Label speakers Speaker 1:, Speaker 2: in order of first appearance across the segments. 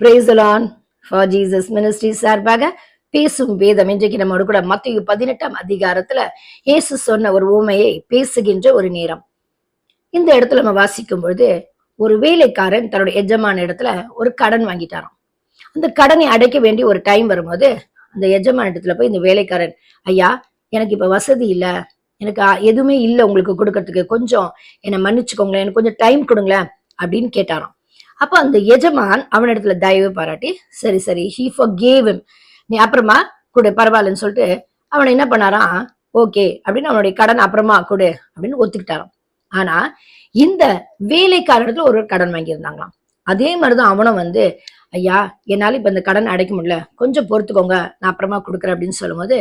Speaker 1: Praise the Lord for Jesus Ministry சார்பாக பேசும் வேதம். இன்றைக்கு நம்மோடு கூட மத்தேயு 18ஆம் அதிகாரத்துல இயேசு சொன்ன ஒரு உவமையை பேசுகின்ற ஒரு நேரம். இந்த இடத்துல நம்ம வாசிக்கும் பொழுது ஒரு வேலைக்காரன் தன்னுடைய எஜமான இடத்துல ஒரு கடன் வாங்கிட்டாராம். அந்த கடனை அடைக்க வேண்டிய ஒரு டைம் வரும்போது அந்த எஜமான இடத்துல போய் இந்த வேலைக்காரன், ஐயா எனக்கு இப்ப வசதி இல்ல, எனக்கு எதுவுமே இல்லை உங்களுக்கு கொடுக்கறதுக்கு, கொஞ்சம் என்னை மன்னிச்சுக்கோங்களேன், எனக்கு கொஞ்சம் டைம் கொடுங்களேன் அப்படின்னு கேட்டாராம். அப்ப அந்த எஜமான் அவனிடத்துல தயவு பாராட்டி, சரி சரி he forgave him, நீ அப்புறமா கொடு பரவாயில்லன்னு சொல்லிட்டு அவனை என்ன பண்ணாராம், ஓகே அப்படின்னு அவனுடைய கடன் அப்புறமா கொடு அப்படின்னு ஒத்துக்கிட்டாராம். ஆனா இந்த வேலைக்காரத்துல ஒரு கடன் வாங்கியிருந்தாங்களாம். அதே மாதிரிதான் அவனும் வந்து, ஐயா என்னால இப்ப இந்த கடன் அடைக்க முடியல, கொஞ்சம் பொறுத்துக்கோங்க நான் அப்புறமா கொடுக்குறேன் அப்படின்னு சொல்லும் போது,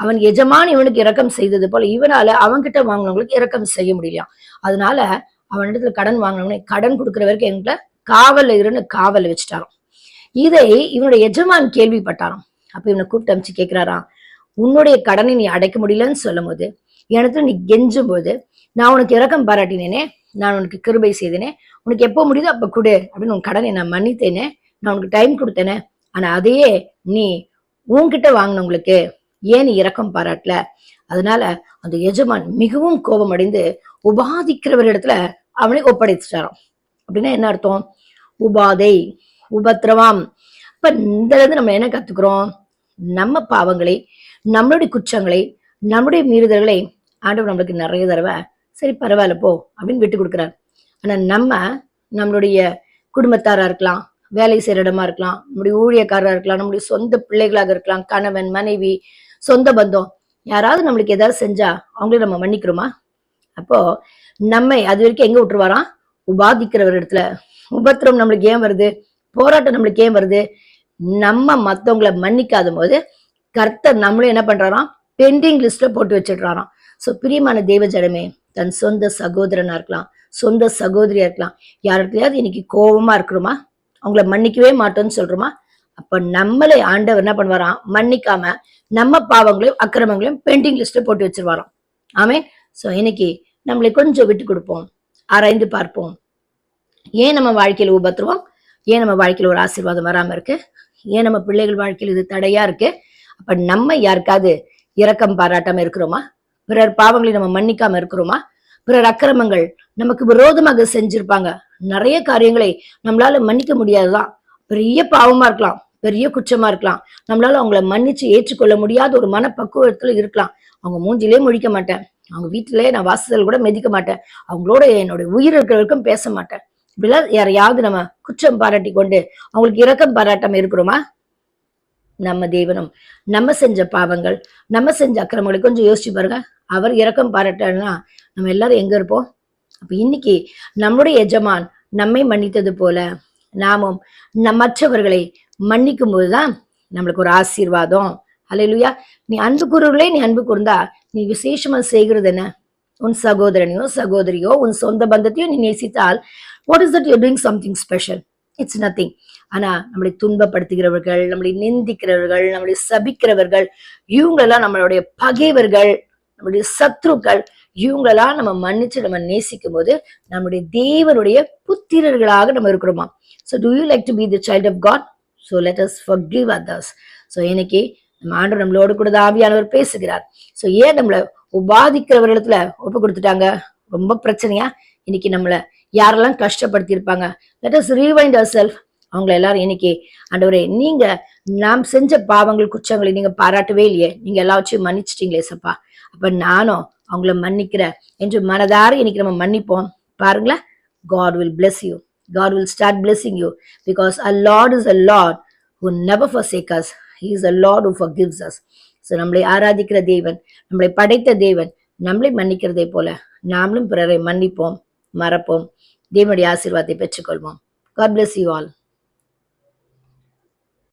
Speaker 1: அவன் எஜமான் இவனுக்கு இரக்கம் செய்தது போல இவனால அவன்கிட்ட வாங்கினவங்களுக்கு இரக்கம் செய்ய முடியலையாம். அதனால அவனிடத்துல கடன் வாங்கினவனே கடன் கொடுக்குற வரைக்கும் எங்களை காவல்ல இருன்னு காவல் வச்சுட்டாராம். இதை இவனுடைய எஜமான் கேள்விப்பட்டாராம். அப்ப இவனை கூப்பிட்டு அமைச்சு கேட்கிறாராம், உன்னுடைய கடனை நீ அடைக்க முடியலன்னு சொல்லும் போது, எனக்கு நீ கெஞ்சும் போது நான் உனக்கு இரக்கம் பாராட்டினேனே, நான் உனக்கு கிருபை செய்தேனே, உனக்கு எப்போ முடியுதோ அப்ப கொடு அப்படின்னு உன் கடனை நான் மன்னித்தேனே, நான் உனக்கு டைம் கொடுத்தேனே, ஆனா அதையே நீ உன்கிட்ட வாங்கினவங்களுக்கு ஏன் நீ இரக்கம் பாராட்டல? அதனால அந்த எஜமான் மிகவும் கோபம் அடைந்து உபாதிக்கிறவர் இடத்துல அவனை ஒப்படைச்சிட்டாராம். அப்படின்னா என்ன அர்த்தம்? உபாதை, உபத்திரவம். இப்ப இந்த இருந்து நம்ம என்ன கத்துக்கிறோம்? நம்ம பாவங்களை, நம்மளுடைய குற்றங்களை, நம்முடைய மீறுதல்களை ஆண்டவர் நம்மளுக்கு நிறைய தடவை சரி பரவாயில்ல போ அப்படின்னு விட்டு கொடுக்குறாரு. ஆனா நம்மளுடைய குடும்பத்தாரா இருக்கலாம், வேலை செய்யற இடமா இருக்கலாம், நம்முடைய ஊழியக்காரரா இருக்கலாம், நம்முடைய சொந்த பிள்ளைகளாக இருக்கலாம், கணவன் மனைவி சொந்த பந்தம் யாராவது நம்மளுக்கு ஏதாவது செஞ்சா அவங்களே நம்ம மன்னிக்கிறோமா? அப்போ நம்மை அது வரைக்கும் எங்க விட்டுருவாராம்? உபாதிக்கிறவர் இடத்துல. உபத்திரம் நம்மளுக்கு ஏன் வருது? போராட்டம் நம்மளுக்கு ஏன் வருது? நம்ம மத்தவங்களை மன்னிக்காத போது கர்த்தர் நம்மளும் என்ன பண்றாராம்? பெண்டிங் லிஸ்ட்ல போட்டு வச்சிடுறாராம். சோ பிரியமான தேவ ஜனமே, தன் சொந்த சகோதரனா இருக்கலாம், சொந்த சகோதரியா இருக்கலாம், யார்கிட்டயாவது இன்னைக்கு கோபமா இருக்கிறோமா? அவங்கள மன்னிக்கவே மாட்டோம்னு சொல்றோமா? அப்ப நம்மளை ஆண்டவர் என்ன பண்ணுவாராம்? மன்னிக்காம நம்ம பாவங்களையும் அக்கிரமங்களையும் பெண்டிங் லிஸ்ட்ல போட்டு வச்சிருவாராம். ஆமே. சோ இன்னைக்கு நம்மளை கொஞ்சம் விட்டு கொடுப்போம், ஆராய்ந்து பார்ப்போம். ஏன் நம்ம வாழ்க்கையில உபத்திரவம்? ஏன் நம்ம வாழ்க்கையில ஒரு ஆசீர்வாதம் வராம இருக்கு? ஏன் நம்ம பிள்ளைகள் வாழ்க்கையில் இது தடையா இருக்கு? அப்ப நம்ம யாருக்காவது இரக்கம் பாராட்டாம இருக்கிறோமா? பிறர் பாவங்களை நம்ம மன்னிக்காம இருக்கிறோமா? பிறர் அக்கிரமங்கள் நமக்கு விரோதமாக செஞ்சிருப்பாங்க, நிறைய காரியங்களை நம்மளால மன்னிக்க முடியாதுதான். பெரிய பாவமா இருக்கலாம், பெரிய குற்றமா இருக்கலாம், நம்மளால அவங்கள மன்னிச்சு ஏற்றுக்கொள்ள முடியாத ஒரு மனப்பக்குவத்துல இருக்கலாம். அவங்க மூஞ்சிலே முழிக்க மாட்டேன், அவங்க வீட்டிலே நான் வாசல் கூட மிதிக்க மாட்டேன், அவங்களோட என்னுடைய உயிர் இருக்கிற வரைக்கும் பேச மாட்டேன், இப்படிலாம் யாரையாவது நம்ம குற்றம் பாராட்டி கொண்டு அவங்களுக்கு இரக்கம் பாராட்டாம இருக்கிறோமா? நம்ம தேவனும் நம்ம செஞ்ச பாவங்கள், நம்ம செஞ்ச அக்கிரமங்களை கொஞ்சம் யோசிச்சு பாருங்க. அவர் இரக்கம் பாராட்டா நம்ம எல்லாரும் எங்க இருப்போம்? அப்ப இன்னைக்கு நம்முடைய எஜமான் நம்மை மன்னித்தது போல நாமும் மற்றவர்களை மன்னிக்கும் போதுதான் நம்மளுக்கு ஒரு ஆசீர்வாதம். அல்லேலூயா. நீ அன்பு கூறுவர்களே, நீ அன்பு கூர்ந்தா நீ விசேஷமா செய்கிறது என்ன? உன் சகோதரனையோ சகோதரியோ உன் சொந்த பந்தத்தையோ நீ நேசித்தால், what is that you're doing something special? It's nothing. ஆனா நம்மளை துன்பப்படுத்துகிறவர்கள், நம்மளை நிந்திக்கிறவர்கள், நம்மளை சபிக்கிறவர்கள், இவங்களெல்லாம் நம்மளுடைய பகைவர்கள், நம்முடைய சத்ருக்கள், இவங்களெல்லாம் நம்ம மன்னிச்சு நம்ம நேசிக்கும் போது நம்முடைய தேவனுடைய புத்திரர்களாக நம்ம இருக்கிறோமா? So do you like to be the child of God? So let us forgive others. So இன்னைக்கு நம்ம ஆண்டவர் நம்மளோடு கூட ஆவியானவர் பேசுகிறார். சோ ஏன் நம்மள உபாதிக்கிறவர்களிடத்துல ஒப்பு கொடுத்துட்டாங்க? ரொம்ப பிரச்சனையா? இன்னைக்கு நம்மள யாரெல்லாம் கஷ்டப்படுத்தி இருப்பாங்க, let us rewind ourselves. அவங்கள எல்லாரும் இன்னைக்கு, ஆண்டவரே நீங்க நாம் செஞ்ச பாவங்கள் குற்றங்களை நீங்க பாராட்டவே இல்லையே, நீங்க எல்லாவற்றையும் மன்னிச்சிட்டீங்களே சப்பா, அப்ப நானும் அவங்கள மன்னிக்கிறேன் என்று மனதார இன்னைக்கு நம்ம மன்னிப்போம். பாருங்களேன், God will bless you. God will start blessing you because our Lord is a Lord who never forsake us. He is a Lord who forgives us. So நம்மளை ஆராதிக்கிற தேவன், நம்மளை படைத்த தேவன் நம்மளை மன்னிக்கிறதை போல நாமளும் பிறரை மன்னிப்போம், மறப்போம், தேவனுடைய ஆசீர்வாதத்தை பெற்றுக்கொள்வோம். God bless you all.